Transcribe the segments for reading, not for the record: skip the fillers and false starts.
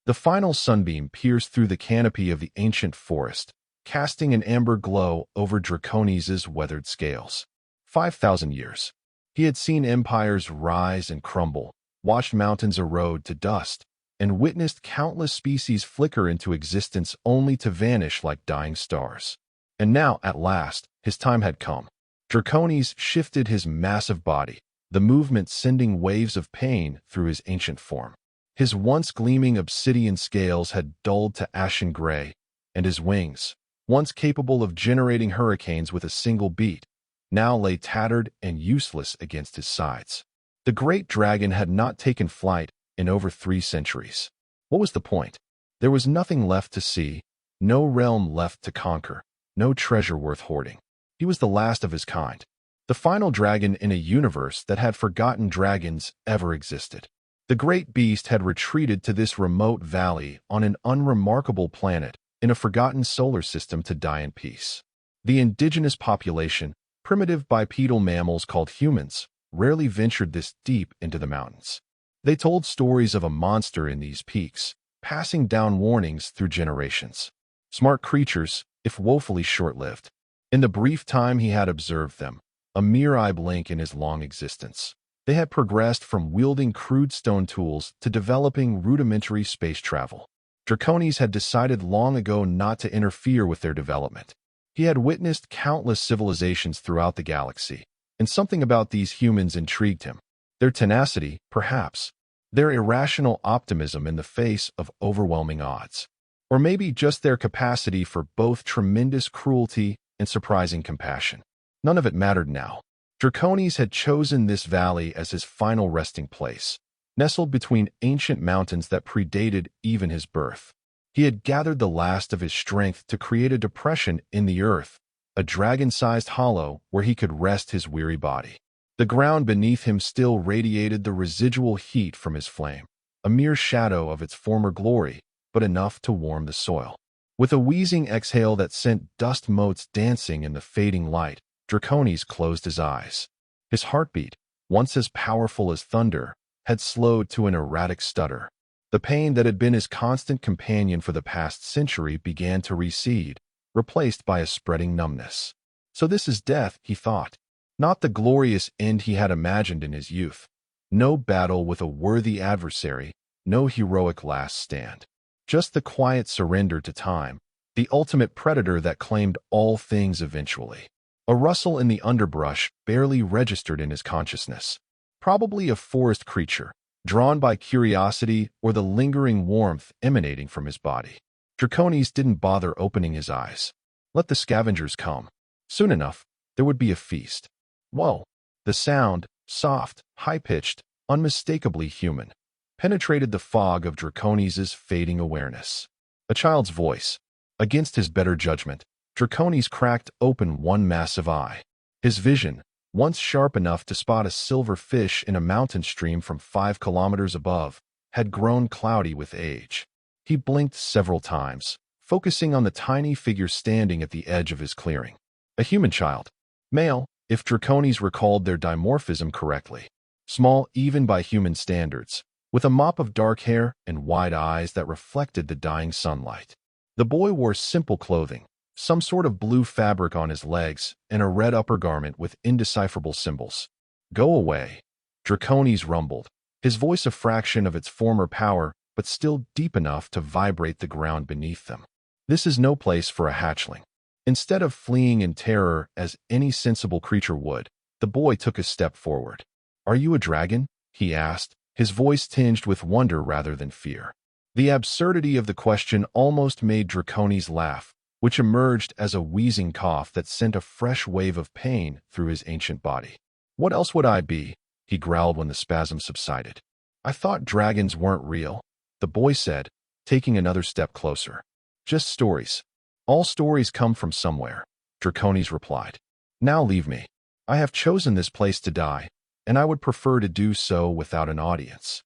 The final sunbeam pierced through the canopy of the ancient forest, casting an amber glow over Dracones' weathered scales. 5,000 years. He had seen empires rise and crumble, watched mountains erode to dust, and witnessed countless species flicker into existence only to vanish like dying stars. And now, at last, his time had come. Dracones shifted his massive body, the movement sending waves of pain through his ancient form. His once gleaming obsidian scales had dulled to ashen gray, and his wings, once capable of generating hurricanes with a single beat, now lay tattered and useless against his sides. The great dragon had not taken flight in over 3 centuries. What was the point? There was nothing left to see, no realm left to conquer, no treasure worth hoarding. He was the last of his kind, the final dragon in a universe that had forgotten dragons ever existed. The great beast had retreated to this remote valley on an unremarkable planet in a forgotten solar system to die in peace. The indigenous population, primitive bipedal mammals called humans, rarely ventured this deep into the mountains. They told stories of a monster in these peaks, passing down warnings through generations. Smart creatures, if woefully short-lived. In the brief time he had observed them, a mere eye blink in his long existence, they had progressed from wielding crude stone tools to developing rudimentary space travel. Dracones had decided long ago not to interfere with their development. He had witnessed countless civilizations throughout the galaxy, and something about these humans intrigued him. Their tenacity, perhaps. Their irrational optimism in the face of overwhelming odds. Or maybe just their capacity for both tremendous cruelty and surprising compassion. None of it mattered now. Dracones had chosen this valley as his final resting place, nestled between ancient mountains that predated even his birth. He had gathered the last of his strength to create a depression in the earth, a dragon-sized hollow where he could rest his weary body. The ground beneath him still radiated the residual heat from his flame, a mere shadow of its former glory, but enough to warm the soil. With a wheezing exhale that sent dust motes dancing in the fading light, Dracones closed his eyes. His heartbeat, once as powerful as thunder, had slowed to an erratic stutter. The pain that had been his constant companion for the past century began to recede, replaced by a spreading numbness. So this is death, he thought. Not the glorious end he had imagined in his youth. No battle with a worthy adversary, no heroic last stand. Just the quiet surrender to time, the ultimate predator that claimed all things eventually. A rustle in the underbrush barely registered in his consciousness. Probably a forest creature, drawn by curiosity or the lingering warmth emanating from his body. Dracones didn't bother opening his eyes. Let the scavengers come. Soon enough, there would be a feast. Whoa! The sound, soft, high-pitched, unmistakably human, penetrated the fog of Dracones' fading awareness. A child's voice. Against his better judgment, Dracones cracked open one massive eye. His vision, once sharp enough to spot a silver fish in a mountain stream from 5 kilometers above, had grown cloudy with age. He blinked several times, focusing on the tiny figure standing at the edge of his clearing. A human child. Male, if Dracones recalled their dimorphism correctly. Small even by human standards, with a mop of dark hair and wide eyes that reflected the dying sunlight. The boy wore simple clothing, some sort of blue fabric on his legs and a red upper garment with indecipherable symbols. Go away, Dracones rumbled, his voice a fraction of its former power but still deep enough to vibrate the ground beneath them. This is no place for a hatchling. Instead of fleeing in terror as any sensible creature would, the boy took a step forward. Are you a dragon? He asked, his voice tinged with wonder rather than fear. The absurdity of the question almost made Dracones laugh, which emerged as a wheezing cough that sent a fresh wave of pain through his ancient body. What else would I be? He growled when the spasm subsided. I thought dragons weren't real, the boy said, taking another step closer. Just stories. All stories come from somewhere, Dracones replied. Now leave me. I have chosen this place to die, and I would prefer to do so without an audience.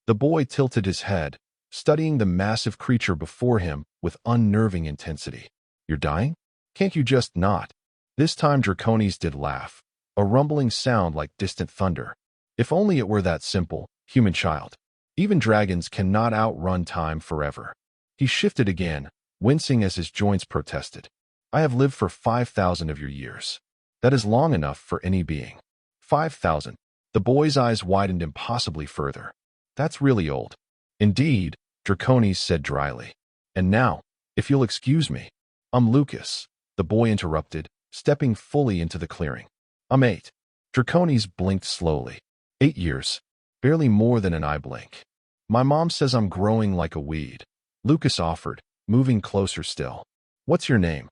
The boy tilted his head, studying the massive creature before him with unnerving intensity. You're dying? Can't you just not? This time Dracones did laugh, a rumbling sound like distant thunder. If only it were that simple, human child. Even dragons cannot outrun time forever. He shifted again, wincing as his joints protested. I have lived for 5,000 of your years. That is long enough for any being. 5,000. The boy's eyes widened impossibly further. That's really old. Indeed, Draconis said dryly. And now, if you'll excuse me, I'm Lucas, the boy interrupted, stepping fully into the clearing. I'm 8. Draconis blinked slowly. 8 years. Barely more than an eye blink. My mom says I'm growing like a weed. Lucas offered, moving closer still. What's your name?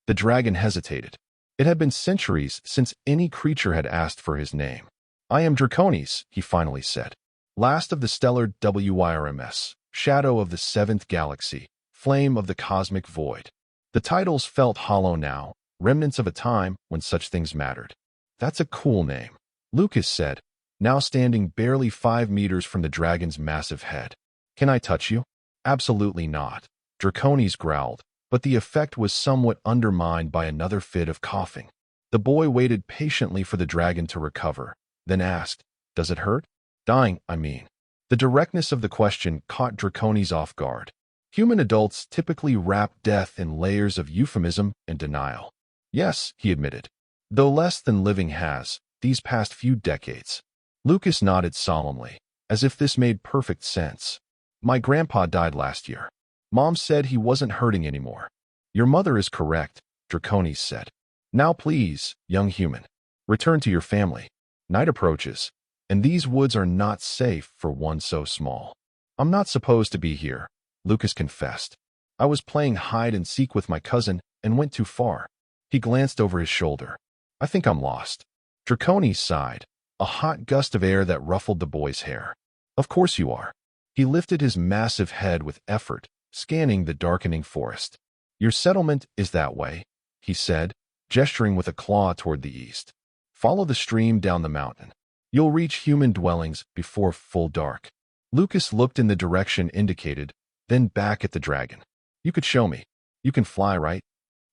The dragon hesitated. It had been centuries since any creature had asked for his name. I am Draconis, he finally said. Last of the stellar WIRMS, shadow of the 7th galaxy, flame of the cosmic void. The titles felt hollow now, remnants of a time when such things mattered. That's a cool name, Lucas said, now standing barely 5 meters from the dragon's massive head. Can I touch you? Absolutely not, Draconis growled, but the effect was somewhat undermined by another fit of coughing. The boy waited patiently for the dragon to recover, then asked, Does it hurt? Dying, I mean. The directness of the question caught Draconis off guard. Human adults typically wrap death in layers of euphemism and denial. Yes, he admitted, though less than living has, these past few decades. Lucas nodded solemnly, as if this made perfect sense. My grandpa died last year. Mom said he wasn't hurting anymore. Your mother is correct, Draconis said. Now please, young human, return to your family. Night approaches, and these woods are not safe for one so small. I'm not supposed to be here, Lucas confessed. I was playing hide and seek with my cousin and went too far. He glanced over his shoulder. I think I'm lost. Draconis sighed, a hot gust of air that ruffled the boy's hair. Of course you are. He lifted his massive head with effort, scanning the darkening forest. Your settlement is that way, he said, gesturing with a claw toward the east. Follow the stream down the mountain. You'll reach human dwellings before full dark. Lucas looked in the direction indicated, then back at the dragon. You could show me. You can fly, right?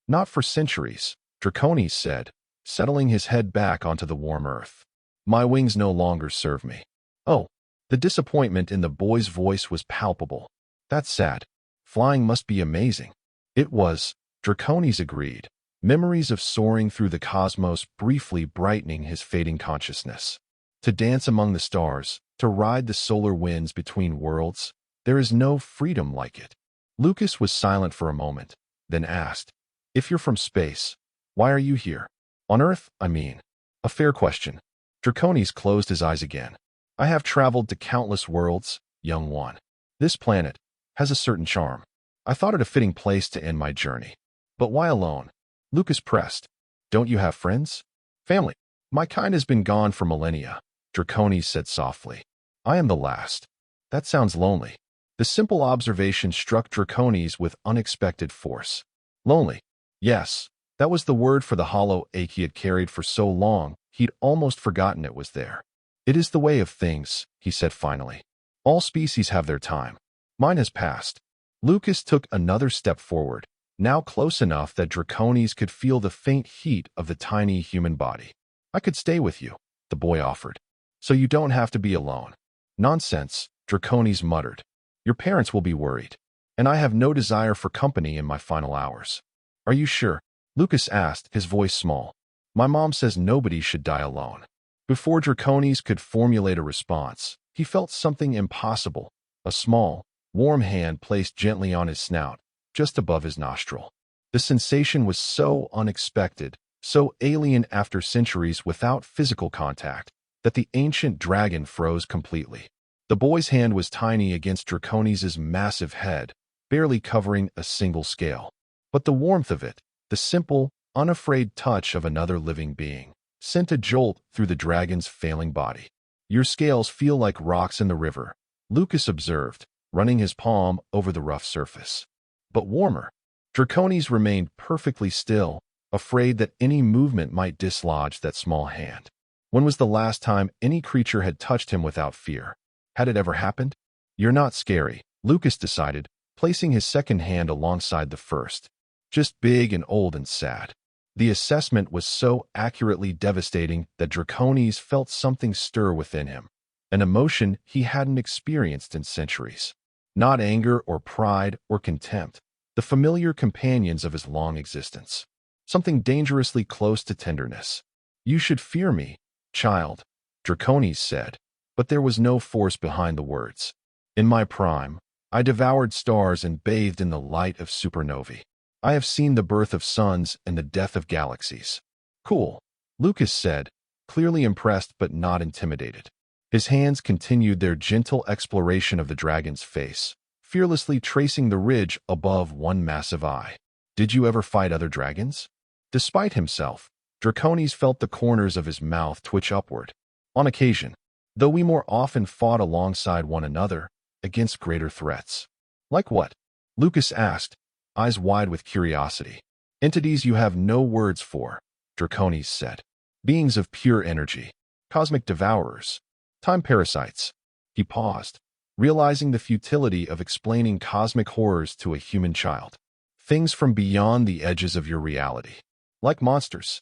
Not for centuries, Draconis said, settling his head back onto the warm earth. My wings no longer serve me. Oh, the disappointment in the boy's voice was palpable. That's sad. Flying must be amazing. It was, Draconis agreed, memories of soaring through the cosmos briefly brightening his fading consciousness. To dance among the stars, to ride the solar winds between worlds, there is no freedom like it. Lucas was silent for a moment, then asked, If you're from space, why are you here? On Earth, I mean. A fair question. Draconis closed his eyes again. I have traveled to countless worlds, young one. This planet has a certain charm. I thought it a fitting place to end my journey. But why alone? Lucas pressed. Don't you have friends? Family? My kind has been gone for millennia, Draconis said softly. I am the last. That sounds lonely. The simple observation struck Draconis with unexpected force. Lonely. Yes, that was the word for the hollow ache he had carried for so long, he'd almost forgotten it was there. It is the way of things, he said finally. All species have their time. Mine has passed. Lucas took another step forward, now close enough that Draconis could feel the faint heat of the tiny human body. I could stay with you, the boy offered. So you don't have to be alone. Nonsense, Draconis muttered. Your parents will be worried. And I have no desire for company in my final hours. Are you sure? Lucas asked, his voice small. My mom says nobody should die alone. Before Draconis could formulate a response, he felt something impossible, a small, warm hand placed gently on his snout, just above his nostril. The sensation was so unexpected, so alien after centuries without physical contact, that the ancient dragon froze completely. The boy's hand was tiny against Draconis' massive head, barely covering a single scale. But the warmth of it, the simple, unafraid touch of another living being, sent a jolt through the dragon's failing body. Your scales feel like rocks in the river, Lucas observed, running his palm over the rough surface. But warmer. Draconis remained perfectly still, afraid that any movement might dislodge that small hand. When was the last time any creature had touched him without fear? Had it ever happened? You're not scary, Lucas decided, placing his second hand alongside the first. Just big and old and sad. The assessment was so accurately devastating that Draconis felt something stir within him, an emotion he hadn't experienced in centuries. Not anger or pride or contempt, the familiar companions of his long existence. Something dangerously close to tenderness. "You should fear me, child," Draconis said, but there was no force behind the words. "In my prime, I devoured stars and bathed in the light of supernovae. I have seen the birth of suns and the death of galaxies." "Cool," Lucas said, clearly impressed but not intimidated. His hands continued their gentle exploration of the dragon's face, fearlessly tracing the ridge above one massive eye. "Did you ever fight other dragons?" Despite himself, Draconis felt the corners of his mouth twitch upward. "On occasion, though we more often fought alongside one another, against greater threats." "Like what?" Lucas asked, eyes wide with curiosity. "Entities you have no words for," Draconis said. "Beings of pure energy. Cosmic devourers. Time parasites." He paused, realizing the futility of explaining cosmic horrors to a human child. "Things from beyond the edges of your reality. Like monsters."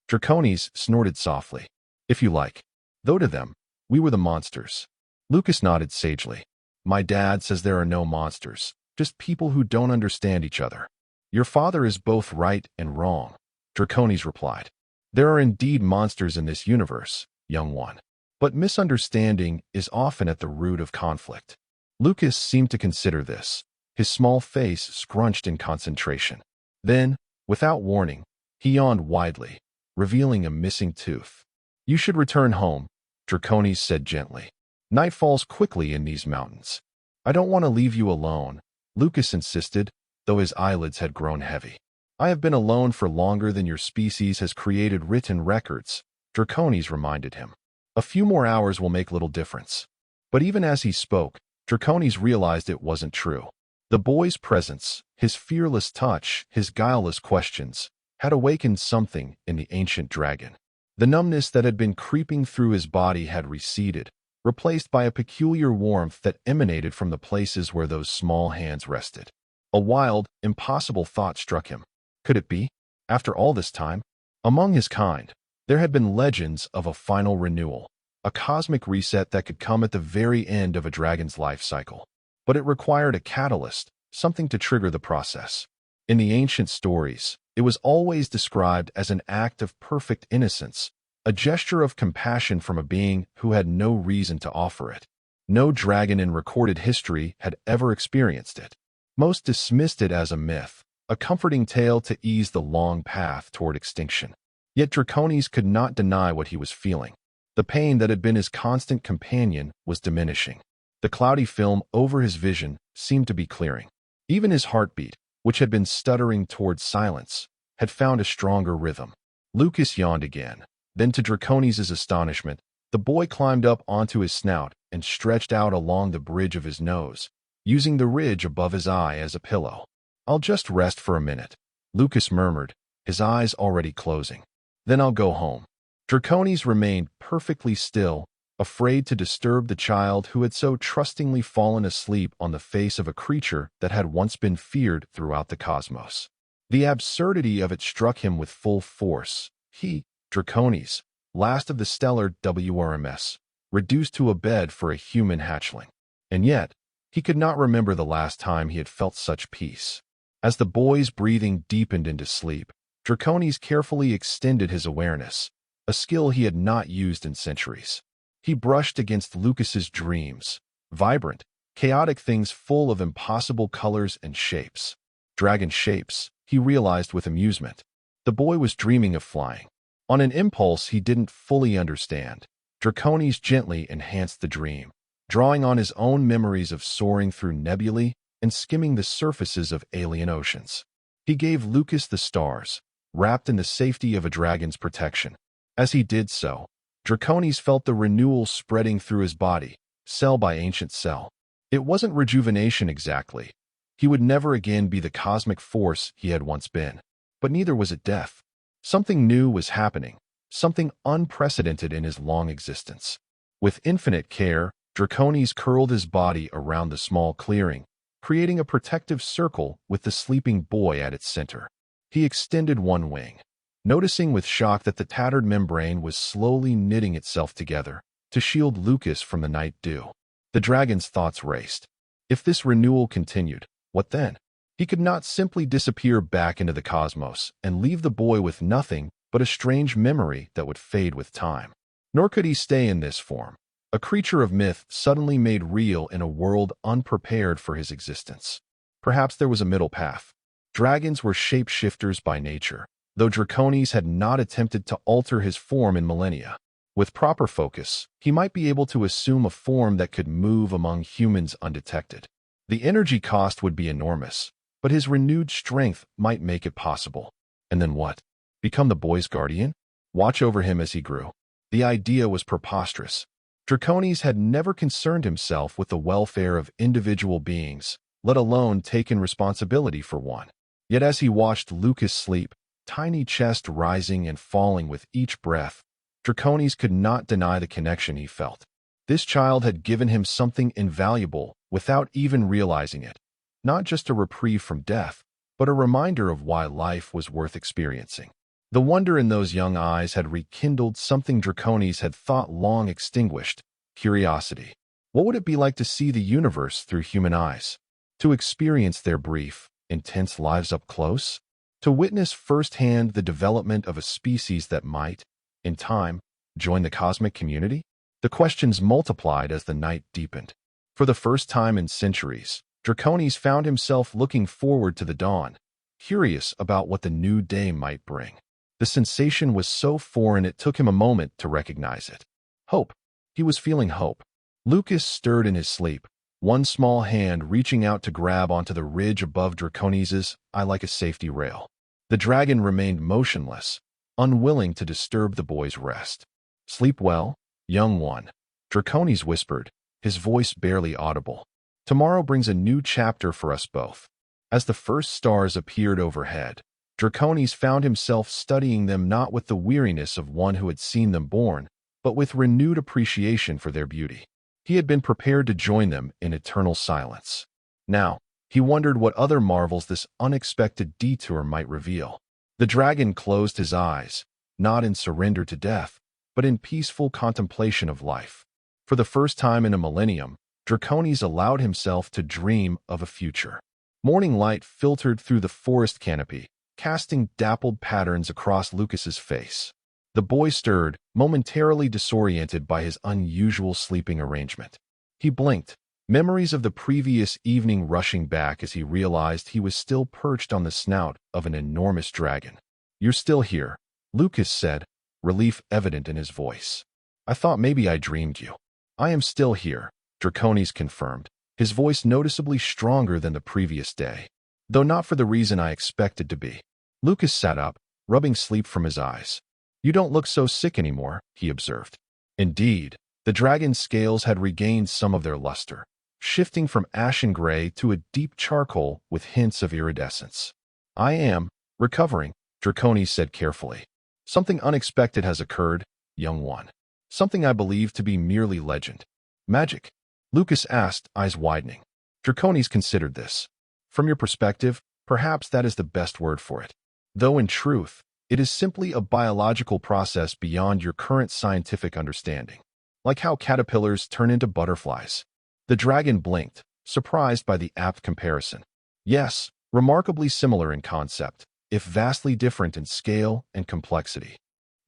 Draconis snorted softly. "If you like. Though to them, we were the monsters." Lucas nodded sagely. "My dad says there are no monsters, just people who don't understand each other." "Your father is both right and wrong," Draconis replied. "There are indeed monsters in this universe, young one. But misunderstanding is often at the root of conflict." Lucas seemed to consider this, his small face scrunched in concentration. Then, without warning, he yawned widely, revealing a missing tooth. "You should return home," Draconis said gently. "Night falls quickly in these mountains." "I don't want to leave you alone," Lucas insisted, though his eyelids had grown heavy. "I have been alone for longer than your species has created written records," Draconis reminded him. "A few more hours will make little difference." But even as he spoke, Draconis realized it wasn't true. The boy's presence, his fearless touch, his guileless questions, had awakened something in the ancient dragon. The numbness that had been creeping through his body had receded, replaced by a peculiar warmth that emanated from the places where those small hands rested. A wild, impossible thought struck him. Could it be? After all this time? Among his kind, there had been legends of a final renewal, a cosmic reset that could come at the very end of a dragon's life cycle. But it required a catalyst, something to trigger the process. In the ancient stories, it was always described as an act of perfect innocence, a gesture of compassion from a being who had no reason to offer it. No dragon in recorded history had ever experienced it. Most dismissed it as a myth, a comforting tale to ease the long path toward extinction. Yet Draconis could not deny what he was feeling. The pain that had been his constant companion was diminishing. The cloudy film over his vision seemed to be clearing. Even his heartbeat, which had been stuttering towards silence, had found a stronger rhythm. Lucas yawned again. Then, to Draconis' astonishment, the boy climbed up onto his snout and stretched out along the bridge of his nose, using the ridge above his eye as a pillow. "I'll just rest for a minute," Lucas murmured, his eyes already closing. "Then I'll go home." Draconis remained perfectly still, afraid to disturb the child who had so trustingly fallen asleep on the face of a creature that had once been feared throughout the cosmos. The absurdity of it struck him with full force. He, Draconis, last of the stellar WRMS, reduced to a bed for a human hatchling. And yet, he could not remember the last time he had felt such peace. As the boy's breathing deepened into sleep, Draconis carefully extended his awareness, a skill he had not used in centuries. He brushed against Lucas's dreams, vibrant, chaotic things full of impossible colors and shapes. Dragon shapes, he realized with amusement. The boy was dreaming of flying. On an impulse he didn't fully understand, Draconis gently enhanced the dream, drawing on his own memories of soaring through nebulae and skimming the surfaces of alien oceans. He gave Lucas the stars, wrapped in the safety of a dragon's protection. As he did so, Draconis felt the renewal spreading through his body, cell by ancient cell. It wasn't rejuvenation exactly. He would never again be the cosmic force he had once been. But neither was it death. Something new was happening, something unprecedented in his long existence. With infinite care, Draconis curled his body around the small clearing, creating a protective circle with the sleeping boy at its center. He extended one wing, noticing with shock that the tattered membrane was slowly knitting itself together, to shield Lucas from the night dew. The dragon's thoughts raced. If this renewal continued, what then? He could not simply disappear back into the cosmos and leave the boy with nothing but a strange memory that would fade with time. Nor could he stay in this form, a creature of myth suddenly made real in a world unprepared for his existence. Perhaps there was a middle path. Dragons were shapeshifters by nature, though Draconis had not attempted to alter his form in millennia. With proper focus, he might be able to assume a form that could move among humans undetected. The energy cost would be enormous, but his renewed strength might make it possible. And then what? Become the boy's guardian? Watch over him as he grew? The idea was preposterous. Draconis had never concerned himself with the welfare of individual beings, let alone taken responsibility for one. Yet as he watched Lucas sleep, tiny chest rising and falling with each breath, Draconis could not deny the connection he felt. This child had given him something invaluable without even realizing it. Not just a reprieve from death, but a reminder of why life was worth experiencing. The wonder in those young eyes had rekindled something Draconis had thought long extinguished: curiosity. What would it be like to see the universe through human eyes? To experience their brief, intense lives up close? To witness firsthand the development of a species that might, in time, join the cosmic community? The questions multiplied as the night deepened. For the first time in centuries, Draconis found himself looking forward to the dawn, curious about what the new day might bring. The sensation was so foreign it took him a moment to recognize it. Hope. He was feeling hope. Lucas stirred in his sleep, one small hand reaching out to grab onto the ridge above Draconis's eye like a safety rail. The dragon remained motionless, unwilling to disturb the boy's rest. Sleep well, young one, Draconis whispered, his voice barely audible. Tomorrow brings a new chapter for us both. As the first stars appeared overhead, Draconis found himself studying them not with the weariness of one who had seen them born, but with renewed appreciation for their beauty. He had been prepared to join them in eternal silence. Now, he wondered what other marvels this unexpected detour might reveal. The dragon closed his eyes, not in surrender to death, but in peaceful contemplation of life. For the first time in a millennium, Draconis allowed himself to dream of a future. Morning light filtered through the forest canopy, casting dappled patterns across Lucas's face. The boy stirred, momentarily disoriented by his unusual sleeping arrangement. He blinked, memories of the previous evening rushing back as he realized he was still perched on the snout of an enormous dragon. "You're still here," Lucas said, relief evident in his voice. "I thought maybe I dreamed you." "I am still here," Draconis confirmed, his voice noticeably stronger than the previous day, though not for the reason I expected to be. Lucas sat up, rubbing sleep from his eyes. "You don't look so sick anymore," he observed. Indeed, the dragon's scales had regained some of their luster, shifting from ashen gray to a deep charcoal with hints of iridescence. "I am recovering," Draconis said carefully. "Something unexpected has occurred, young one. Something I believe to be merely legend." "Magic?" Lucas asked, eyes widening. Draconis considered this. "From your perspective, perhaps that is the best word for it. Though in truth, it is simply a biological process beyond your current scientific understanding. Like how caterpillars turn into butterflies." The dragon blinked, surprised by the apt comparison. "Yes, remarkably similar in concept, if vastly different in scale and complexity."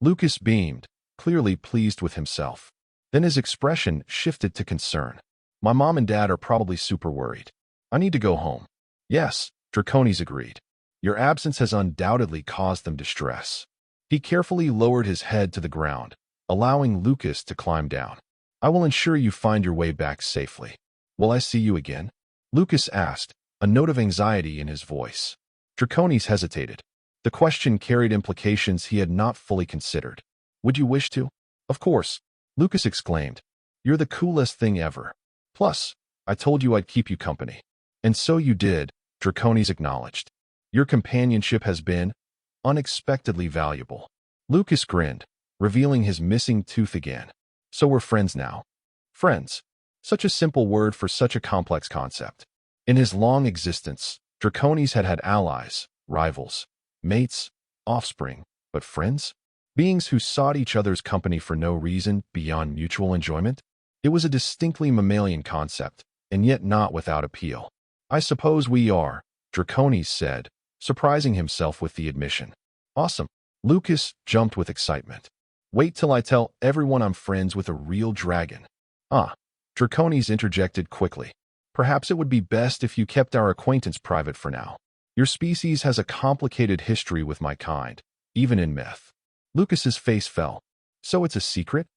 Lucas beamed, clearly pleased with himself. Then his expression shifted to concern. "My mom and dad are probably super worried. I need to go home." "Yes," Draconis agreed. "Your absence has undoubtedly caused them distress." He carefully lowered his head to the ground, allowing Lucas to climb down. "I will ensure you find your way back safely." "Will I see you again?" Lucas asked, a note of anxiety in his voice. Draconis hesitated. The question carried implications he had not fully considered. "Would you wish to?" "Of course," Lucas exclaimed. "You're the coolest thing ever. Plus, I told you I'd keep you company." "And so you did," Draconis acknowledged. "Your companionship has been unexpectedly valuable." Lucas grinned, revealing his missing tooth again. "So we're friends now." Friends. Such a simple word for such a complex concept. In his long existence, Draconis had had allies, rivals, mates, offspring, but friends? beings who sought each other's company for no reason beyond mutual enjoyment? It was a distinctly mammalian concept, and yet not without appeal. I suppose we are, Draconis said, surprising himself with the admission. Awesome. Lucas jumped with excitement. Wait till I tell everyone I'm friends with a real dragon. Ah, Draconis interjected quickly. Perhaps it would be best if you kept our acquaintance private for now. Your species has a complicated history with my kind, even in myth. Lucas's face fell. So it's a secret?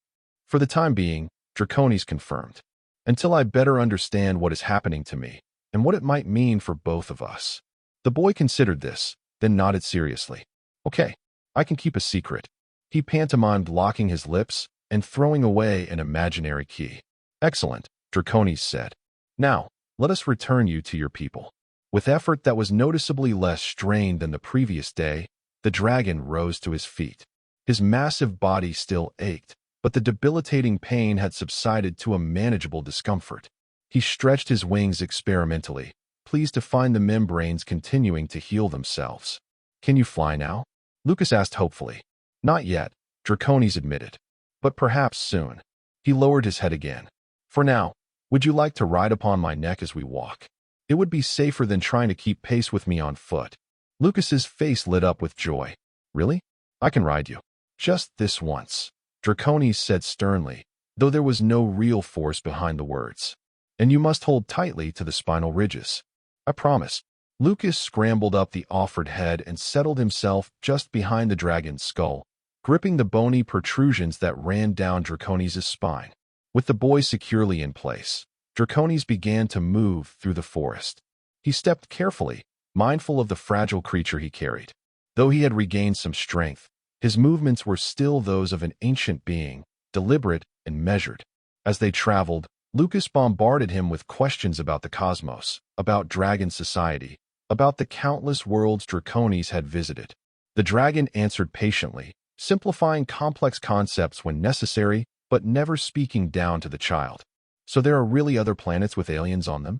For the time being, Draconis confirmed. Until I better understand what is happening to me, and what it might mean for both of us. The boy considered this, then nodded seriously. Okay, I can keep a secret. He pantomimed, locking his lips and throwing away an imaginary key. Excellent, Draconis said. Now, let us return you to your people. With effort that was noticeably less strained than the previous day, the dragon rose to his feet. His massive body still ached, but the debilitating pain had subsided to a manageable discomfort. He stretched his wings experimentally, pleased to find the membranes continuing to heal themselves. Can you fly now? Lucas asked hopefully. Not yet, Draconis admitted. But perhaps soon. He lowered his head again. For now, would you like to ride upon my neck as we walk? It would be safer than trying to keep pace with me on foot. Lucas's face lit up with joy. Really? I can ride you. Just this once, Draconis said sternly, though there was no real force behind the words. And you must hold tightly to the spinal ridges. I promise. Lucas scrambled up the offered head and settled himself just behind the dragon's skull, gripping the bony protrusions that ran down Draconis' spine. With the boy securely in place, Draconis began to move through the forest. He stepped carefully, mindful of the fragile creature he carried. Though he had regained some strength, his movements were still those of an ancient being, deliberate and measured. As they traveled, Lucas bombarded him with questions about the cosmos, about dragon society, about the countless worlds Draconis had visited. The dragon answered patiently, simplifying complex concepts when necessary, but never speaking down to the child. So there are really other planets with aliens on them?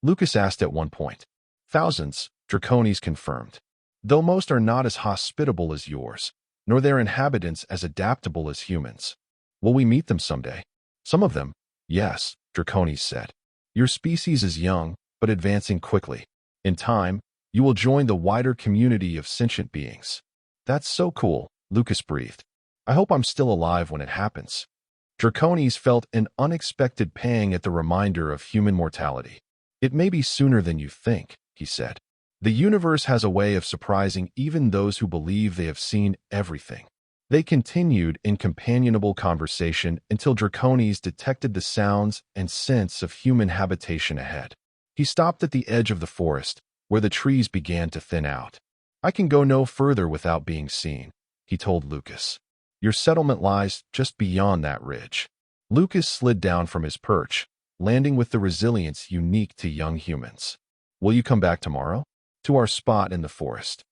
Lucas asked at one point. Thousands, Draconis confirmed. Though most are not as hospitable as yours, nor their inhabitants as adaptable as humans. Will we meet them someday? Some of them, yes, Draconis said. Your species is young, but advancing quickly. In time, you will join the wider community of sentient beings. That's so cool, Lucas breathed. I hope I'm still alive when it happens. Draconis felt an unexpected pang at the reminder of human mortality. It may be sooner than you think, he said. The universe has a way of surprising even those who believe they have seen everything. They continued in companionable conversation until Draconis detected the sounds and scents of human habitation ahead. He stopped at the edge of the forest, where the trees began to thin out. I can go no further without being seen, he told Lucas. Your settlement lies just beyond that ridge. Lucas slid down from his perch, landing with the resilience unique to young humans. Will you come back tomorrow? To our spot in the forest.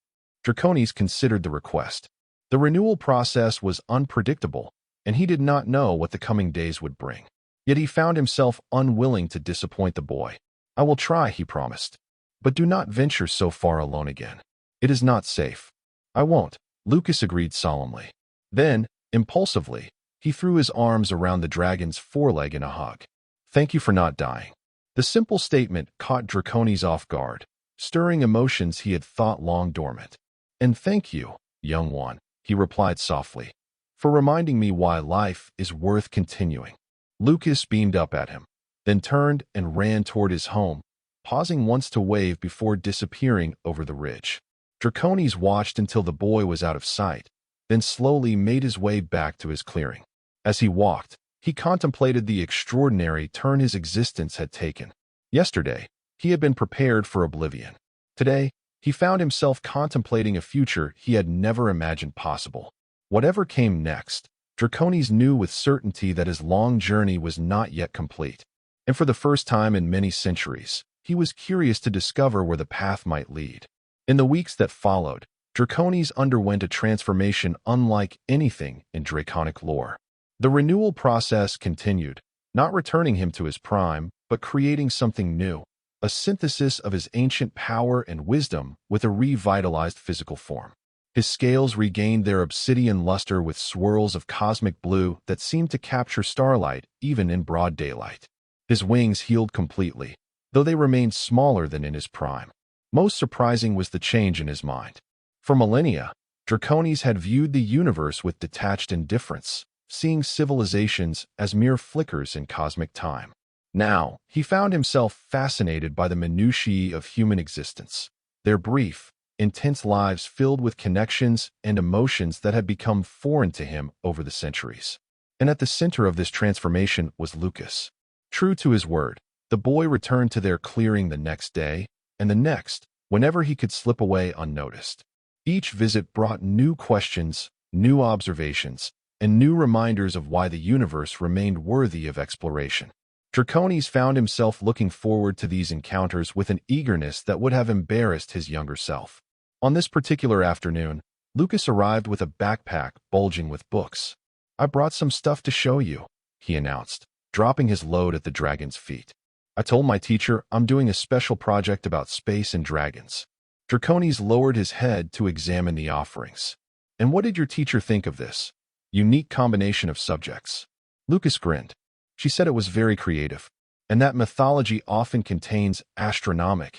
Draconis considered the request. The renewal process was unpredictable, and he did not know what the coming days would bring. Yet he found himself unwilling to disappoint the boy. I will try, he promised. But do not venture so far alone again. It is not safe. I won't, Lucas agreed solemnly. Then, impulsively, he threw his arms around the dragon's foreleg in a hug. Thank you for not dying. The simple statement caught Draconis off guard, stirring emotions he had thought long dormant. And thank you, young one, he replied softly, for reminding me why life is worth continuing. Lucas beamed up at him, then turned and ran toward his home, pausing once to wave before disappearing over the ridge. Draconis watched until the boy was out of sight, then slowly made his way back to his clearing. As he walked, he contemplated the extraordinary turn his existence had taken. Yesterday, he had been prepared for oblivion. Today, he found himself contemplating a future he had never imagined possible. Whatever came next, Draconis knew with certainty that his long journey was not yet complete. And for the first time in many centuries, he was curious to discover where the path might lead. In the weeks that followed, Draconis underwent a transformation unlike anything in draconic lore. The renewal process continued, not returning him to his prime, but creating something new, a synthesis of his ancient power and wisdom with a revitalized physical form. His scales regained their obsidian luster with swirls of cosmic blue that seemed to capture starlight even in broad daylight. His wings healed completely, though they remained smaller than in his prime. Most surprising was the change in his mind. For millennia, Draconis had viewed the universe with detached indifference, seeing civilizations as mere flickers in cosmic time. Now, he found himself fascinated by the minutiae of human existence, their brief, intense lives filled with connections and emotions that had become foreign to him over the centuries. And at the center of this transformation was Lucas. True to his word, the boy returned to their clearing the next day, and the next, whenever he could slip away unnoticed. Each visit brought new questions, new observations, and new reminders of why the universe remained worthy of exploration. Draconis found himself looking forward to these encounters with an eagerness that would have embarrassed his younger self. On this particular afternoon, Lucas arrived with a backpack bulging with books. "I brought some stuff to show you," he announced, dropping his load at the dragon's feet. "I told my teacher I'm doing a special project about space and dragons." Draconis lowered his head to examine the offerings. "And what did your teacher think of this unique combination of subjects?" Lucas grinned. "She said it was very creative, and that mythology often contains astronomical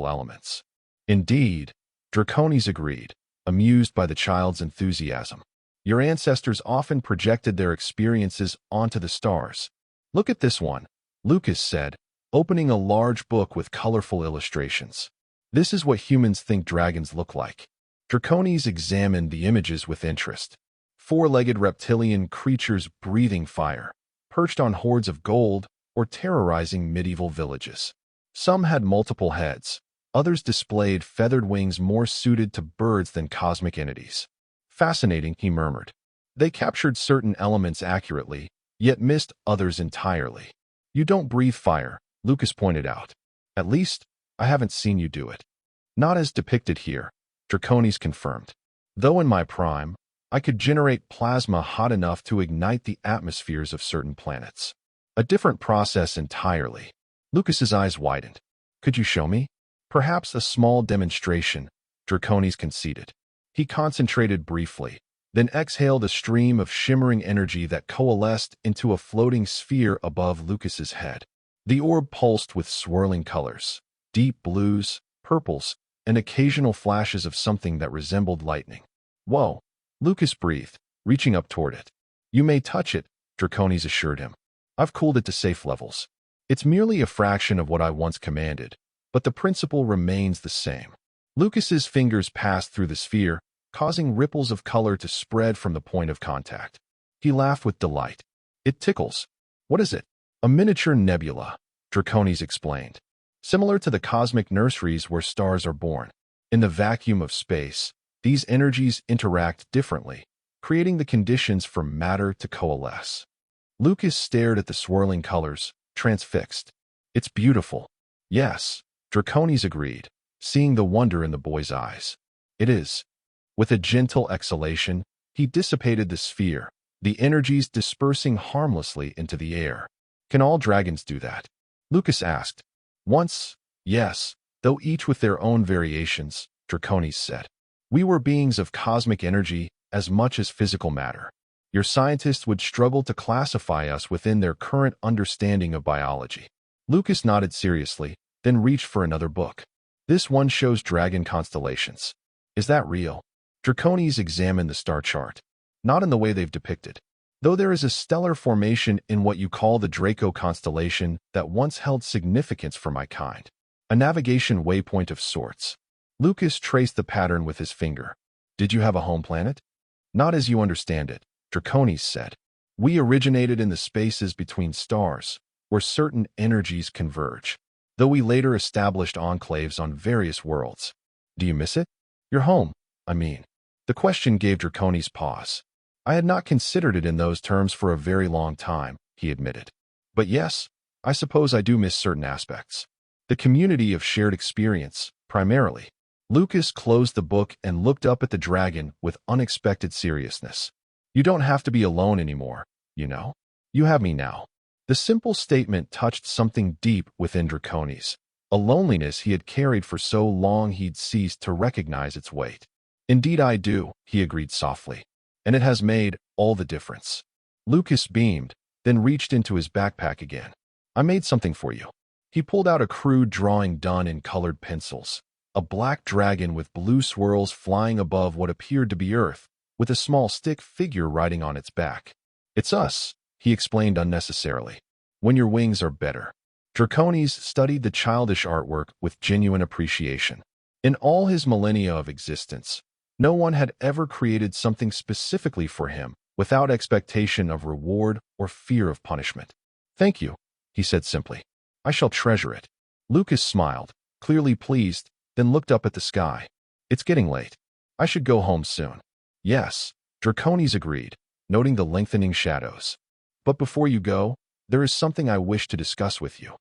elements." "Indeed," Draconis agreed, amused by the child's enthusiasm. "Your ancestors often projected their experiences onto the stars. Look at this one," Lucas said, opening a large book with colorful illustrations. "This is what humans think dragons look like." Draconis examined the images with interest. Four-legged reptilian creatures breathing fire, perched on hoards of gold, or terrorizing medieval villages. Some had multiple heads. Others displayed feathered wings more suited to birds than cosmic entities. "Fascinating," he murmured. "They captured certain elements accurately, yet missed others entirely." "You don't breathe fire," Lucas pointed out. "At least, I haven't seen you do it." "Not as depicted here," Draconis confirmed. "Though in my prime, I could generate plasma hot enough to ignite the atmospheres of certain planets. A different process entirely." Lucas's eyes widened. "Could you show me?" "Perhaps a small demonstration," Draconis conceded. He concentrated briefly, then exhaled a stream of shimmering energy that coalesced into a floating sphere above Lucas's head. The orb pulsed with swirling colors, deep blues, purples, and occasional flashes of something that resembled lightning. "Whoa," Lucas breathed, reaching up toward it. "You may touch it," Draconis assured him. "I've cooled it to safe levels. It's merely a fraction of what I once commanded, but the principle remains the same." Lucas's fingers passed through the sphere, causing ripples of color to spread from the point of contact. He laughed with delight. "It tickles." "What is it?" "A miniature nebula," Draconis explained. "Similar to the cosmic nurseries where stars are born. In the vacuum of space, these energies interact differently, creating the conditions for matter to coalesce." Lucas stared at the swirling colors, transfixed. "It's beautiful." "Yes," Draconis agreed, seeing the wonder in the boy's eyes. "It is." With a gentle exhalation, he dissipated the sphere, the energies dispersing harmlessly into the air. "Can all dragons do that?" Lucas asked. "Once, yes, though each with their own variations," Draconis said. "We were beings of cosmic energy as much as physical matter. Your scientists would struggle to classify us within their current understanding of biology." Lucas nodded seriously, then reached for another book. "This one shows dragon constellations. Is that real?" Draconis examined the star chart. "Not in the way they've depicted. Though there is a stellar formation in what you call the Draco constellation that once held significance for my kind. A navigation waypoint of sorts." Lucas traced the pattern with his finger. "Did you have a home planet?" "Not as you understand it," Draconis said. "We originated in the spaces between stars, where certain energies converge, though we later established enclaves on various worlds." "Do you miss it?" "Your home, I mean." The question gave Draconis pause. "I had not considered it in those terms for a very long time," he admitted. "But yes, I suppose I do miss certain aspects. The community of shared experience, primarily." Lucas closed the book and looked up at the dragon with unexpected seriousness. "You don't have to be alone anymore, you know. You have me now." The simple statement touched something deep within Draconis, a loneliness he had carried for so long he'd ceased to recognize its weight. Indeed I do, he agreed softly. And it has made all the difference. Lucas beamed, then reached into his backpack again. I made something for you. He pulled out a crude drawing done in colored pencils. A black dragon with blue swirls flying above what appeared to be Earth, with a small stick figure riding on its back. It's us, he explained unnecessarily. When your wings are better. Dracones studied the childish artwork with genuine appreciation. In all his millennia of existence, no one had ever created something specifically for him without expectation of reward or fear of punishment. Thank you, he said simply. I shall treasure it. Lucas smiled, clearly pleased, then looked up at the sky. It's getting late. I should go home soon. Yes, Dracones agreed, noting the lengthening shadows. But before you go, there is something I wish to discuss with you.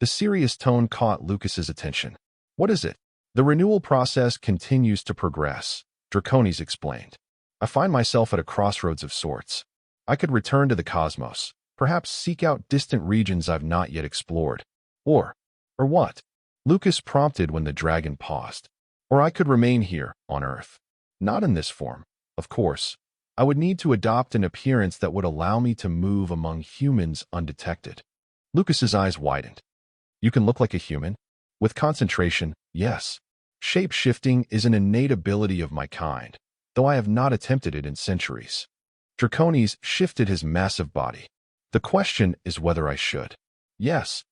The serious tone caught Lucas's attention. What is it? The renewal process continues to progress, Dracones explained. I find myself at a crossroads of sorts. I could return to the cosmos, perhaps seek out distant regions I've not yet explored. Or what? Lucas prompted when the dragon paused. Or I could remain here, on Earth. Not in this form, of course. I would need to adopt an appearance that would allow me to move among humans undetected. Lucas's eyes widened. You can look like a human? With concentration, yes. Shape-shifting is an innate ability of my kind, though I have not attempted it in centuries. Dracones shifted his massive body. The question is whether I should. Yes,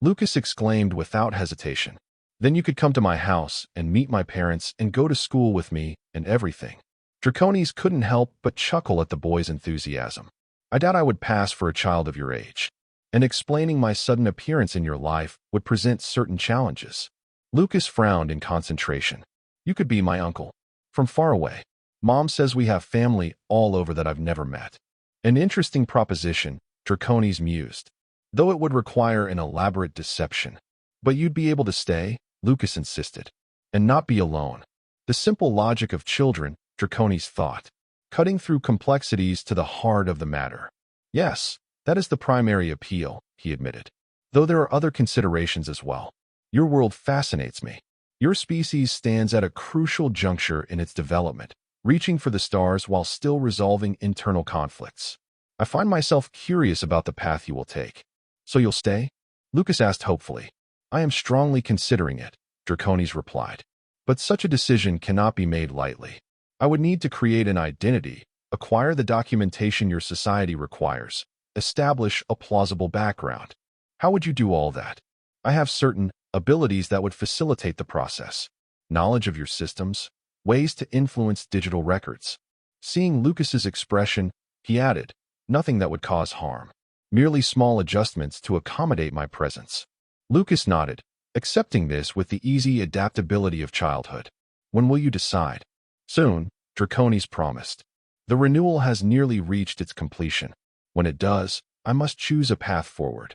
Lucas exclaimed without hesitation. Then you could come to my house and meet my parents and go to school with me and everything. Dracones couldn't help but chuckle at the boy's enthusiasm. I doubt I would pass for a child of your age. And explaining my sudden appearance in your life would present certain challenges. Lucas frowned in concentration. You could be my uncle. From far away. Mom says we have family all over that I've never met. An interesting proposition, Dracones mused. Though it would require an elaborate deception. But you'd be able to stay, Lucas insisted. And not be alone. The simple logic of children, Dracones thought. Cutting through complexities to the heart of the matter. Yes, that is the primary appeal, he admitted. Though there are other considerations as well. Your world fascinates me. Your species stands at a crucial juncture in its development, reaching for the stars while still resolving internal conflicts. I find myself curious about the path you will take. So you'll stay? Lucas asked hopefully. I am strongly considering it, Dracones replied. But such a decision cannot be made lightly. I would need to create an identity, acquire the documentation your society requires, establish a plausible background. How would you do all that? I have certain abilities that would facilitate the process. Knowledge of your systems, ways to influence digital records. Seeing Lucas's expression, he added, nothing that would cause harm. Merely small adjustments to accommodate my presence. Lucas nodded, accepting this with the easy adaptability of childhood. When will you decide? Soon, Dracones promised. The renewal has nearly reached its completion. When it does, I must choose a path forward.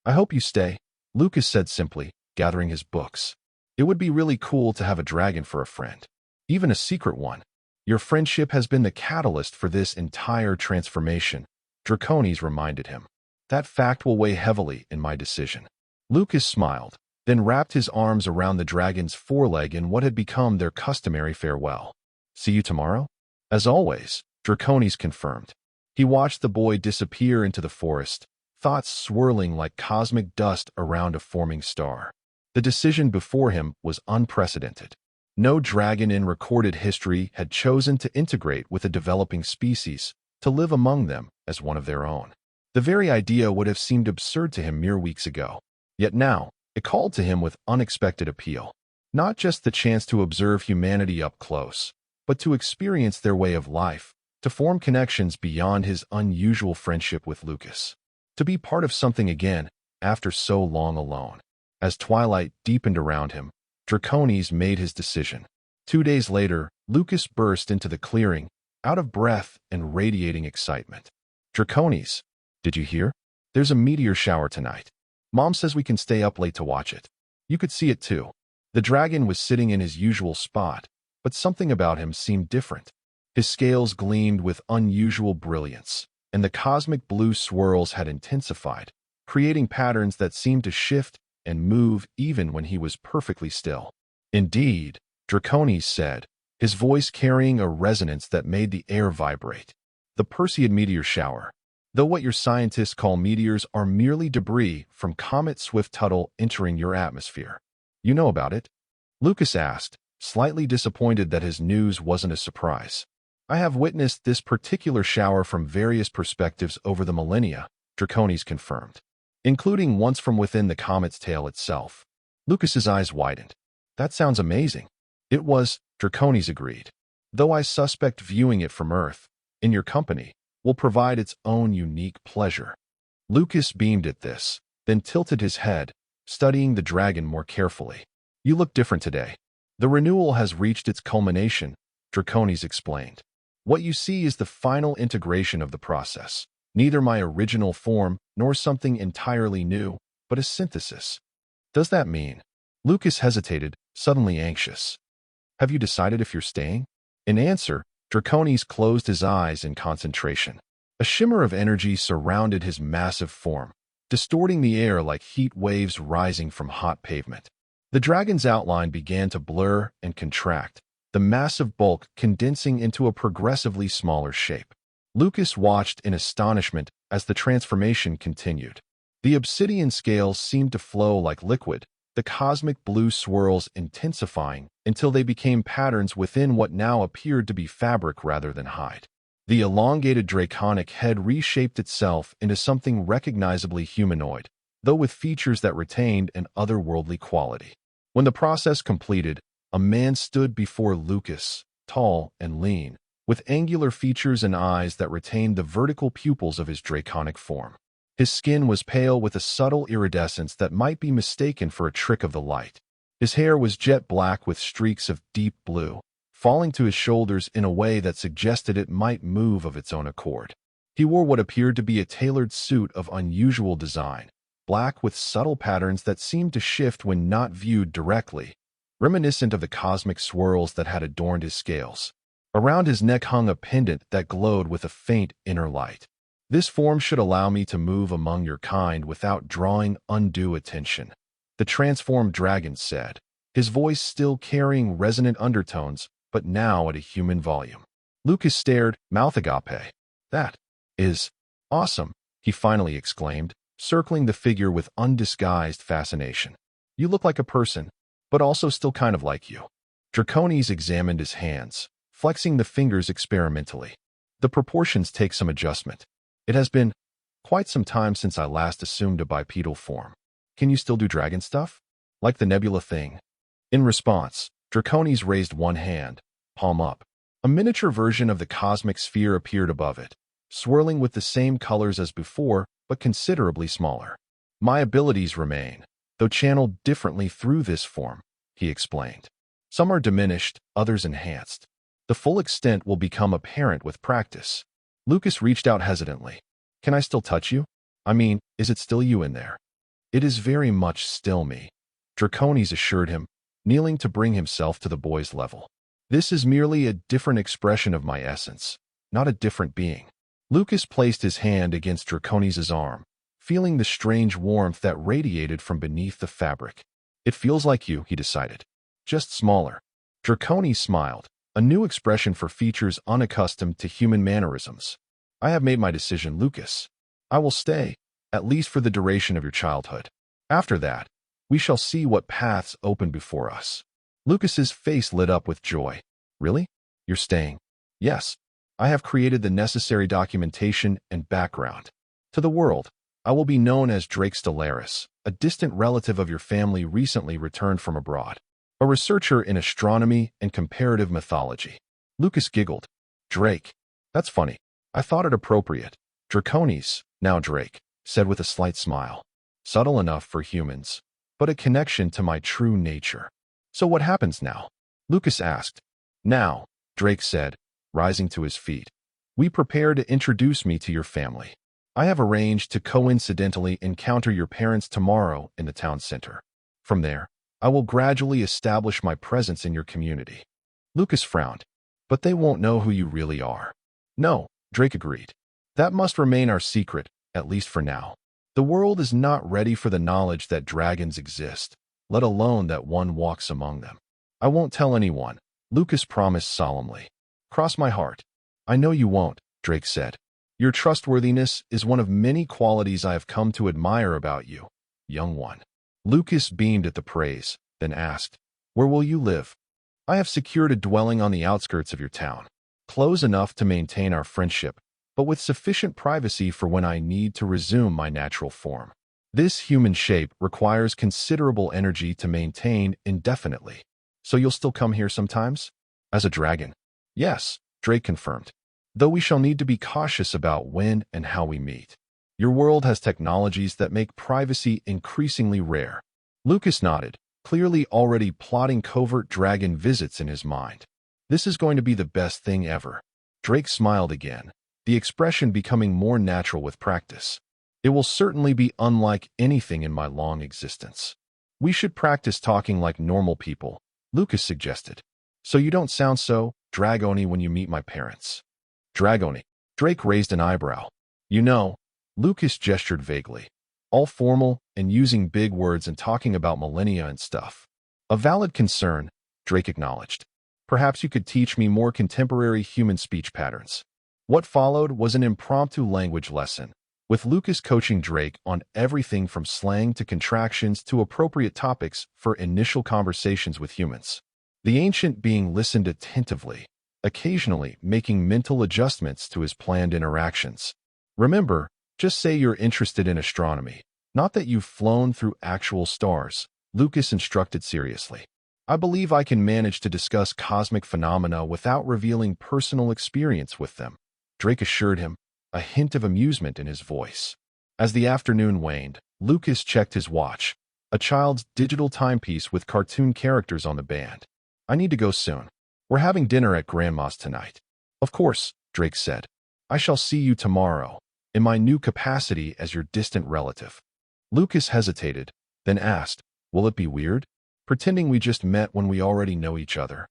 I hope you stay, Lucas said simply, gathering his books. It would be really cool to have a dragon for a friend. Even a secret one. Your friendship has been the catalyst for this entire transformation, Dracones reminded him. That fact will weigh heavily in my decision. Lucas smiled, then wrapped his arms around the dragon's foreleg in what had become their customary farewell. See you tomorrow? As always, Dracones confirmed. He watched the boy disappear into the forest, thoughts swirling like cosmic dust around a forming star. The decision before him was unprecedented. No dragon in recorded history had chosen to integrate with a developing species, to live among them as one of their own. The very idea would have seemed absurd to him mere weeks ago. Yet now, it called to him with unexpected appeal. Not just the chance to observe humanity up close, but to experience their way of life, to form connections beyond his unusual friendship with Lucas. To be part of something again, after so long alone. As twilight deepened around him, Dracones made his decision. 2 days later, Lucas burst into the clearing, out of breath and radiating excitement. Dracones, did you hear? There's a meteor shower tonight. Mom says we can stay up late to watch it. You could see it too. The dragon was sitting in his usual spot, but something about him seemed different. His scales gleamed with unusual brilliance, and the cosmic blue swirls had intensified, creating patterns that seemed to shift and move even when he was perfectly still. Indeed, Dracones said, his voice carrying a resonance that made the air vibrate. The Perseid meteor shower. Though what your scientists call meteors are merely debris from Comet Swift-Tuttle entering your atmosphere. You know about it? Lucas asked, slightly disappointed that his news wasn't a surprise. I have witnessed this particular shower from various perspectives over the millennia, Draconis confirmed, including once from within the comet's tail itself. Lucas's eyes widened. That sounds amazing. It was, Draconis agreed. Though I suspect viewing it from Earth, in your company, will provide its own unique pleasure. Lucas beamed at this, then tilted his head, studying the dragon more carefully. You look different today. The renewal has reached its culmination, Draconis explained. What you see is the final integration of the process, neither my original form nor something entirely new, but a synthesis. Does that mean? Lucas hesitated, suddenly anxious. Have you decided if you're staying? In answer, Draconis closed his eyes in concentration. A shimmer of energy surrounded his massive form, distorting the air like heat waves rising from hot pavement. The dragon's outline began to blur and contract, the massive bulk condensing into a progressively smaller shape. Lucas watched in astonishment as the transformation continued. The obsidian scales seemed to flow like liquid, the cosmic blue swirls intensifying until they became patterns within what now appeared to be fabric rather than hide. The elongated draconic head reshaped itself into something recognizably humanoid, though with features that retained an otherworldly quality. When the process completed, a man stood before Lucas, tall and lean, with angular features and eyes that retained the vertical pupils of his draconic form. His skin was pale with a subtle iridescence that might be mistaken for a trick of the light. His hair was jet black with streaks of deep blue, falling to his shoulders in a way that suggested it might move of its own accord. He wore what appeared to be a tailored suit of unusual design, black with subtle patterns that seemed to shift when not viewed directly, reminiscent of the cosmic swirls that had adorned his scales. Around his neck hung a pendant that glowed with a faint inner light. This form should allow me to move among your kind without drawing undue attention, the transformed dragon said, his voice still carrying resonant undertones, but now at a human volume. Lucas stared, mouth agape. That is awesome, he finally exclaimed, circling the figure with undisguised fascination. You look like a person, but also still kind of like you. Draconis examined his hands, flexing the fingers experimentally. The proportions take some adjustment. It has been quite some time since I last assumed a bipedal form. Can you still do dragon stuff? Like the nebula thing? In response, Draconis raised one hand, palm up. A miniature version of the cosmic sphere appeared above it, swirling with the same colors as before, but considerably smaller. My abilities remain, though channeled differently through this form, he explained. Some are diminished, others enhanced. The full extent will become apparent with practice. Lucas reached out hesitantly. Can I still touch you? I mean, is it still you in there? It is very much still me, Draconis assured him, kneeling to bring himself to the boy's level. This is merely a different expression of my essence, not a different being. Lucas placed his hand against Draconis' arm, feeling the strange warmth that radiated from beneath the fabric. It feels like you, he decided. Just smaller. Draconis smiled, a new expression for features unaccustomed to human mannerisms. I have made my decision, Lucas. I will stay, at least for the duration of your childhood. After that, we shall see what paths open before us. Lucas's face lit up with joy. Really? You're staying? Yes. I have created the necessary documentation and background. To the world, I will be known as Drake Stellaris, a distant relative of your family recently returned from abroad. A researcher in astronomy and comparative mythology. Lucas giggled. Drake. That's funny. I thought it appropriate. Draconis, now Drake, said with a slight smile. Subtle enough for humans, but a connection to my true nature. So what happens now? Lucas asked. Now, Drake said, rising to his feet. We prepare to introduce me to your family. I have arranged to coincidentally encounter your parents tomorrow in the town center. From there, I will gradually establish my presence in your community. Lucas frowned. But they won't know who you really are. No, Drake agreed. That must remain our secret, at least for now. The world is not ready for the knowledge that dragons exist, let alone that one walks among them. I won't tell anyone, Lucas promised solemnly. Cross my heart. I know you won't, Drake said. Your trustworthiness is one of many qualities I have come to admire about you, young one. Lucas beamed at the praise, then asked, Where will you live? I have secured a dwelling on the outskirts of your town, close enough to maintain our friendship, but with sufficient privacy for when I need to resume my natural form. This human shape requires considerable energy to maintain indefinitely. So you'll still come here sometimes? As a dragon? Yes, Drake confirmed. Though we shall need to be cautious about when and how we meet. Your world has technologies that make privacy increasingly rare. Lucas nodded, clearly already plotting covert dragon visits in his mind. This is going to be the best thing ever. Drake smiled again, the expression becoming more natural with practice. It will certainly be unlike anything in my long existence. We should practice talking like normal people, Lucas suggested. So you don't sound so dragony when you meet my parents. Dragony. Drake raised an eyebrow. You know, Lucas gestured vaguely. All formal and using big words and talking about millennia and stuff. A valid concern, Drake acknowledged. Perhaps you could teach me more contemporary human speech patterns. What followed was an impromptu language lesson, with Lucas coaching Drake on everything from slang to contractions to appropriate topics for initial conversations with humans. The ancient being listened attentively, occasionally making mental adjustments to his planned interactions. Remember, just say you're interested in astronomy, not that you've flown through actual stars, Lucas instructed seriously. I believe I can manage to discuss cosmic phenomena without revealing personal experience with them, Drake assured him, a hint of amusement in his voice. As the afternoon waned, Lucas checked his watch, a child's digital timepiece with cartoon characters on the band. I need to go soon. We're having dinner at Grandma's tonight. Of course, Drake said. I shall see you tomorrow, in my new capacity as your distant relative. Lucas hesitated, then asked, Will it be weird? Pretending we just met when we already know each other.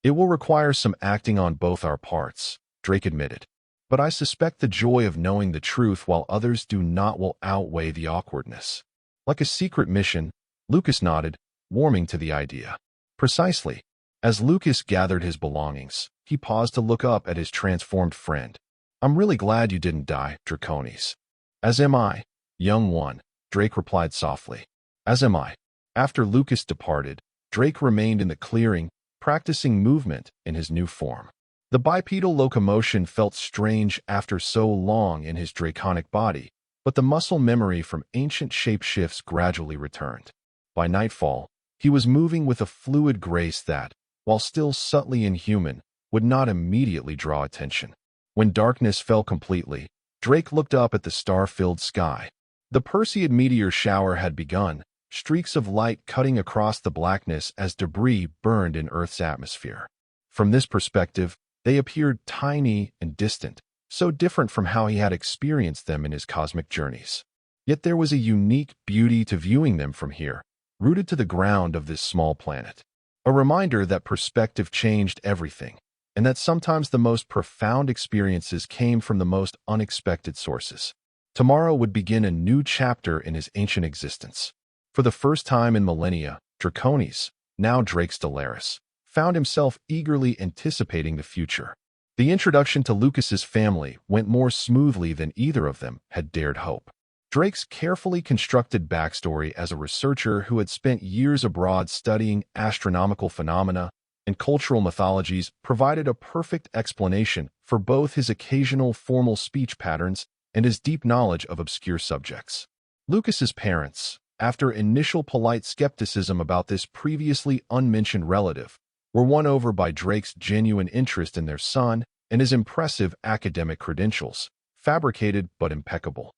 It will require some acting on both our parts, Drake admitted. But I suspect the joy of knowing the truth while others do not will outweigh the awkwardness. Like a secret mission, Lucas nodded, warming to the idea. Precisely. As Lucas gathered his belongings, he paused to look up at his transformed friend. I'm really glad you didn't die, Draconis. As am I, young one, Drake replied softly. As am I. After Lucas departed, Drake remained in the clearing, practicing movement in his new form. The bipedal locomotion felt strange after so long in his draconic body, but the muscle memory from ancient shapeshifts gradually returned. By nightfall, he was moving with a fluid grace that, while still subtly inhuman, would not immediately draw attention. When darkness fell completely, Drake looked up at the star-filled sky. The Perseid meteor shower had begun, streaks of light cutting across the blackness as debris burned in Earth's atmosphere. From this perspective, they appeared tiny and distant, so different from how he had experienced them in his cosmic journeys. Yet there was a unique beauty to viewing them from here, rooted to the ground of this small planet. A reminder that perspective changed everything, and that sometimes the most profound experiences came from the most unexpected sources. Tomorrow would begin a new chapter in his ancient existence. For the first time in millennia, Draconis, now Drake Stellaris, found himself eagerly anticipating the future. The introduction to Lucas's family went more smoothly than either of them had dared hope. Drake's carefully constructed backstory as a researcher who had spent years abroad studying astronomical phenomena and cultural mythologies provided a perfect explanation for both his occasional formal speech patterns and his deep knowledge of obscure subjects. Lucas's parents, after initial polite skepticism about this previously unmentioned relative, were won over by Drake's genuine interest in their son and his impressive academic credentials, fabricated but impeccable.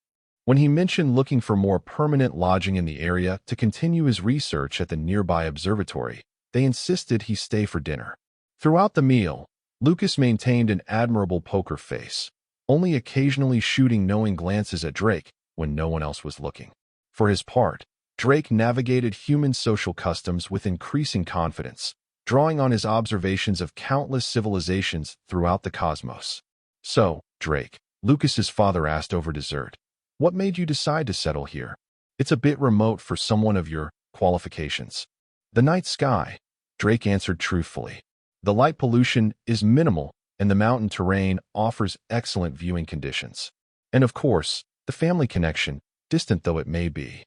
When he mentioned looking for more permanent lodging in the area to continue his research at the nearby observatory, they insisted he stay for dinner. Throughout the meal, Lucas maintained an admirable poker face, only occasionally shooting knowing glances at Drake when no one else was looking. For his part, Drake navigated human social customs with increasing confidence, drawing on his observations of countless civilizations throughout the cosmos. So, Drake, Lucas's father asked over dessert, what made you decide to settle here? It's a bit remote for someone of your qualifications. The night sky, Drake answered truthfully. The light pollution is minimal, and the mountain terrain offers excellent viewing conditions. And of course, the family connection, distant though it may be.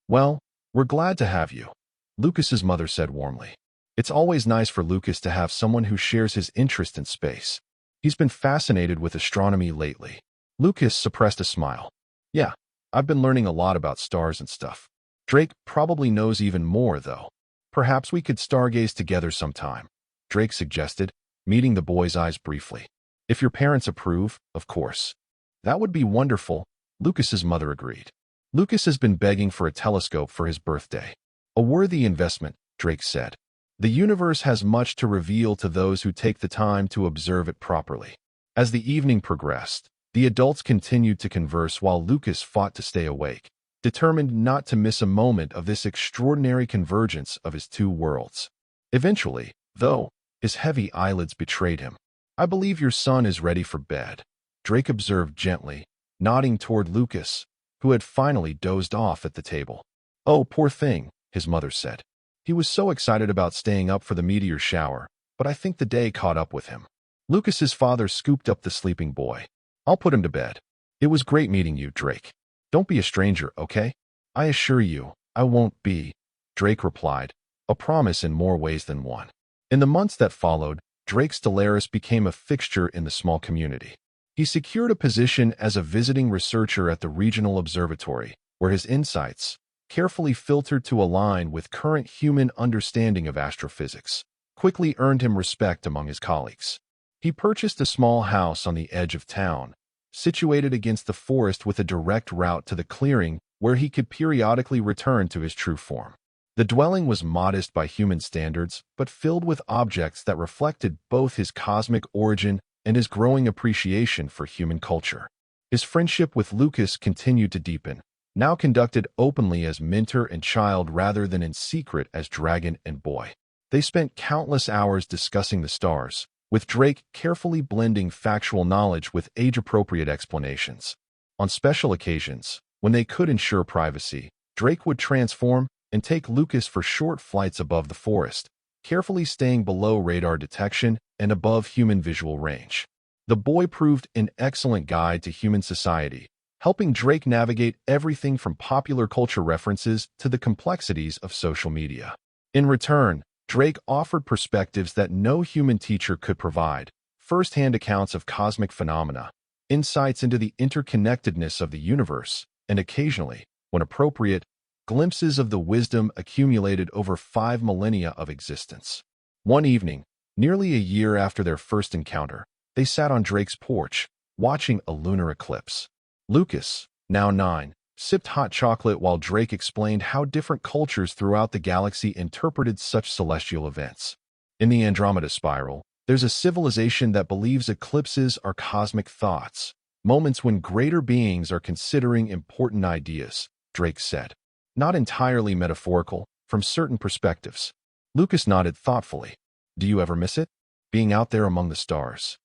Well, we're glad to have you, Lucas's mother said warmly. It's always nice for Lucas to have someone who shares his interest in space. He's been fascinated with astronomy lately. Lucas suppressed a smile. Yeah, I've been learning a lot about stars and stuff. Drake probably knows even more, though. Perhaps we could stargaze together sometime, Drake suggested, meeting the boy's eyes briefly. If your parents approve, of course. That would be wonderful, Lucas's mother agreed. Lucas has been begging for a telescope for his birthday. A worthy investment, Drake said. The universe has much to reveal to those who take the time to observe it properly. As the evening progressed, the adults continued to converse while Lucas fought to stay awake, determined not to miss a moment of this extraordinary convergence of his two worlds. Eventually, though, his heavy eyelids betrayed him. I believe your son is ready for bed, Drake observed gently, nodding toward Lucas, who had finally dozed off at the table. Oh, poor thing, his mother said. He was so excited about staying up for the meteor shower, but I think the day caught up with him. Lucas's father scooped up the sleeping boy. I'll put him to bed. It was great meeting you, Drake. Don't be a stranger, okay? I assure you, I won't be, Drake replied, a promise in more ways than one. In the months that followed, Drake Stellaris became a fixture in the small community. He secured a position as a visiting researcher at the regional observatory, where his insights, carefully filtered to align with current human understanding of astrophysics, quickly earned him respect among his colleagues. He purchased a small house on the edge of town, situated against the forest with a direct route to the clearing where he could periodically return to his true form. The dwelling was modest by human standards, but filled with objects that reflected both his cosmic origin and his growing appreciation for human culture. His friendship with Lucas continued to deepen, now conducted openly as mentor and child rather than in secret as dragon and boy. They spent countless hours discussing the stars, with Drake carefully blending factual knowledge with age-appropriate explanations. On special occasions, when they could ensure privacy, Drake would transform and take Lucas for short flights above the forest, carefully staying below radar detection and above human visual range. The boy proved an excellent guide to human society, helping Drake navigate everything from popular culture references to the complexities of social media. In return, Drake offered perspectives that no human teacher could provide, first-hand accounts of cosmic phenomena, insights into the interconnectedness of the universe, and occasionally, when appropriate, glimpses of the wisdom accumulated over 5 millennia of existence. One evening, nearly a year after their first encounter, they sat on Drake's porch, watching a lunar eclipse. Lucas, now 9, sipped hot chocolate while Drake explained how different cultures throughout the galaxy interpreted such celestial events. In the Andromeda Spiral, there's a civilization that believes eclipses are cosmic thoughts, moments when greater beings are considering important ideas, Drake said. Not entirely metaphorical, from certain perspectives. Lucas nodded thoughtfully. Do you ever miss it? Being out there among the stars?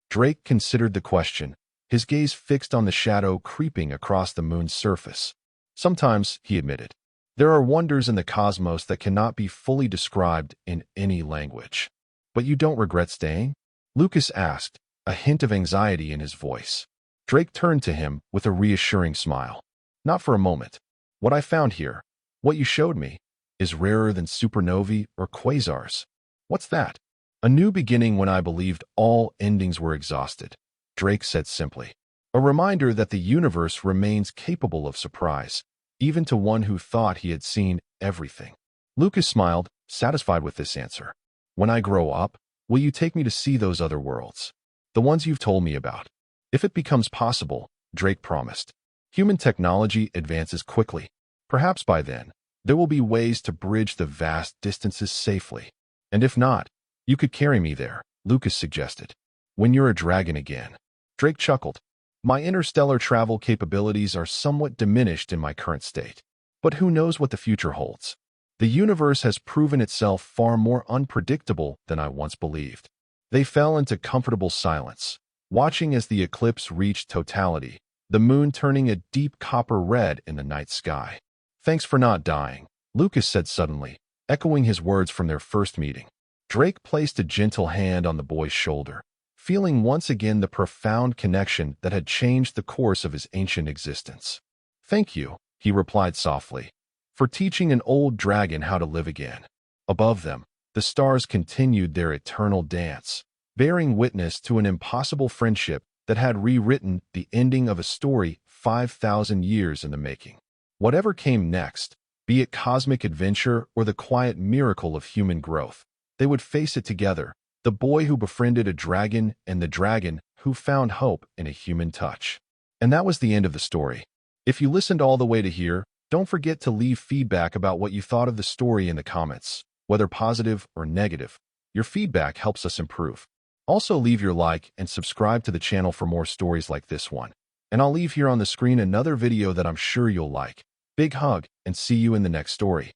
Drake considered the question, his gaze fixed on the shadow creeping across the moon's surface. Sometimes, he admitted, there are wonders in the cosmos that cannot be fully described in any language. But you don't regret staying? Lucas asked, a hint of anxiety in his voice. Drake turned to him with a reassuring smile. Not for a moment. What I found here, what you showed me, is rarer than supernovae or quasars. What's that? A new beginning when I believed all endings were exhausted, Drake said simply. A reminder that the universe remains capable of surprise, even to one who thought he had seen everything. Lucas smiled, satisfied with this answer. When I grow up, will you take me to see those other worlds? The ones you've told me about. If it becomes possible, Drake promised. Human technology advances quickly. Perhaps by then, there will be ways to bridge the vast distances safely. And if not, you could carry me there, Lucas suggested. When you're a dragon again. Drake chuckled. My interstellar travel capabilities are somewhat diminished in my current state. But who knows what the future holds? The universe has proven itself far more unpredictable than I once believed. They fell into comfortable silence, watching as the eclipse reached totality, the moon turning a deep copper red in the night sky. Thanks for not dying, Lucas said suddenly, echoing his words from their first meeting. Drake placed a gentle hand on the boy's shoulder, feeling once again the profound connection that had changed the course of his ancient existence. "Thank you," he replied softly, "for teaching an old dragon how to live again." Above them, the stars continued their eternal dance, bearing witness to an impossible friendship that had rewritten the ending of a story 5,000 years in the making. Whatever came next, be it cosmic adventure or the quiet miracle of human growth, they would face it together, the boy who befriended a dragon and the dragon who found hope in a human touch. And that was the end of the story. If you listened all the way to here, don't forget to leave feedback about what you thought of the story in the comments, whether positive or negative. Your feedback helps us improve. Also leave your like and subscribe to the channel for more stories like this one. And I'll leave here on the screen another video that I'm sure you'll like. Big hug, and see you in the next story.